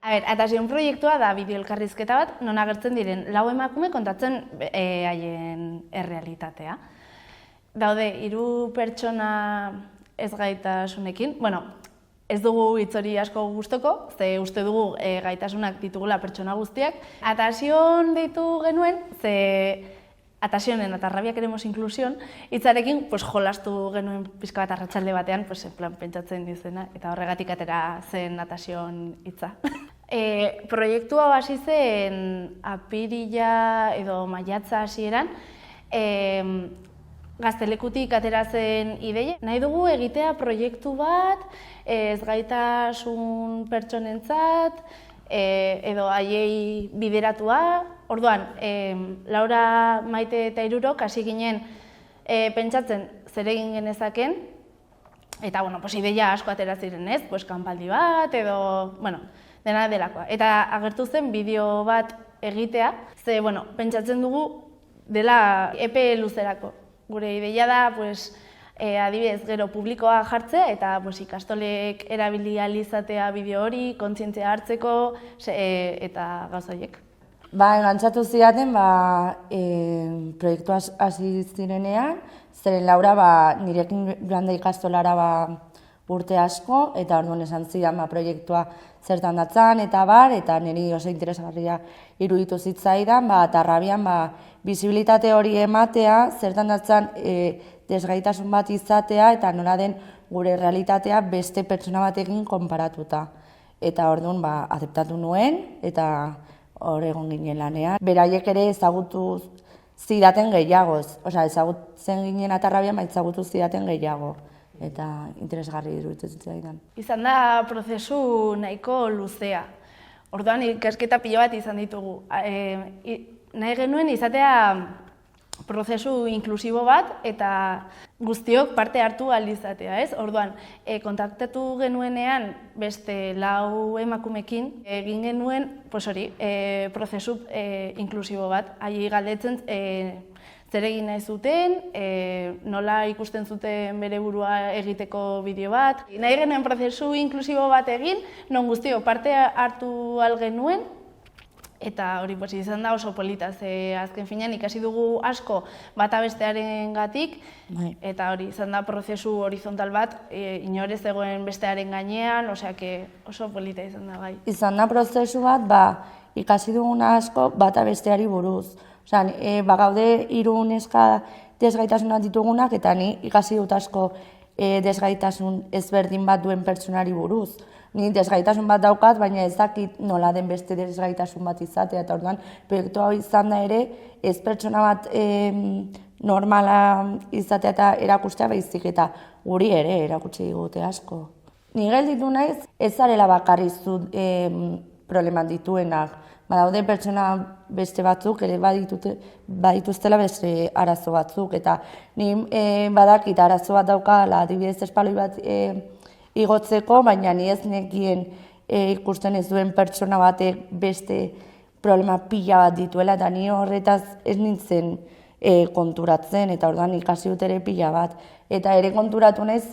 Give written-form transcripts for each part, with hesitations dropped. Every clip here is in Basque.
Atasion proiektua da bideo elkarrizketa bat, non agertzen diren 4 emakume kontatzen haien errealitatea. Daude 3 pertsona ezgaitasunekin, ez dugu hitz hori asko gustoko, ze uste dugu gaitasunak ditugula pertsona guztiak. Atasion deitu genuen, ze Atasionen eta Rabia queremos inclusión, hitzarekin jolastu genuen pixka bat arratsalde batean, pentsatzen dizena, eta horregatik atera zen Atasion hitza. Proiektua hasi zen apirila edo maiatza hasieran, Gaztelekutik atera zen ideia. Nahi dugu egitea proiektu bat, ezgaitasun pertsonentzat, edo haiei bideratua. Orduan, Laura, Maite eta Irurok hasi ginen pentsatzen zer egin genezaken, eta ideia asko atera ziren, ez? Kanpaldi bat edo, dena delakoa. Eta agertu zen bideo bat egitea, ze, pentsatzen dugu dela epe luzerako. Gure ideia da, adibidez, gero publikoa jartzea eta ikastolek erabili ahal izatea bideo hori, kontzientzia hartzeko eta gauza horiek. Engantzatu zidaten, proiektua hasi zirenean, zeren Laura nirekin joan da ikastolara urte asko, eta orduan esan zidan proiektua zertan datzan, eta niri oso interesgarria iruditu zitzaidan, eta Rabian bisibilitate hori ematea, zertan datzan desgaitasun bat izatea, eta nola den gure realitatea beste pertsona batekin konparatuta. Eta orduan azeptatu nuen, eta hor egon ginen lanean. Beraiek ere ezagutu zidaten gehiagoz, ezagutzen ginen eta Rabian ezagutu zidaten gehiago. Eta interesgarri iruditzen zitzaidan. Izan da prozesu nahiko luzea. Orduan ikasketa pilo bat izan ditugu. Nahi genuen izatea prozesu inklusibo bat eta guztiok parte hartu ahal izatea, ez? Orduan, kontaktatu genuenean beste 4 emakumekin egin genuen, prozesu inklusibo bat. Haiei galdetzen zer egin nahi zuten, nola ikusten zuten bere burua egiteko bideo bat. Nahi genuen prozesu inklusibo bat egin, non guztiok parte hartu ahal genuen, eta hori izan da oso polita, ze azken finean ikasi dugu asko bata bestearen gatik, eta hori izan da prozesu horizontal bat, inorez egoen bestearen gainean, oso polita izan da gai. Izan da prozesu bat, ikasi duguna asko bata besteari buruz. Gaude 3 neska desgaitasunak ditugunak, eta ni ikasi dut asko desgaitasun ezberdin bat duen pertsonari buruz. Ni desgaitasun bat daukat, baina ez dakit nola den beste desgaitasun bat izatea, eta orduan proiektu hau izan da ere, ez pertsona bat normala izatea eta erakustea baizik, eta guri ere erakutsi digute asko. Ni gelditu naiz, ez zarela bakarrik zu problemat dituenak. Badaude pertsona beste batzuk, ere badituztela beste arazo batzuk, eta ni badakit arazo bat daukala, adibidez espaloi bat igotzeko, baina ni ez nekien ikusten ez duen pertsona batek beste problema pila bat dituela, eta ni horretaz ez nintzen konturatzen, eta orduan ikasi dut ere pila bat. Eta ere konturatu naiz,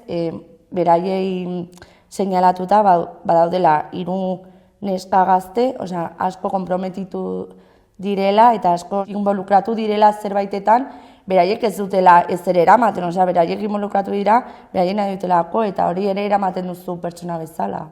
beraiei seinalatuta badaudela 3 neska gazte, asko konprometitu direla eta asko involukratu direla zerbaitetan, beraiek ez dutela ezer eramaten, beraiek involukratu dira, beraiek nahi dutelako, eta hori ere eramaten duzu pertsona bezala.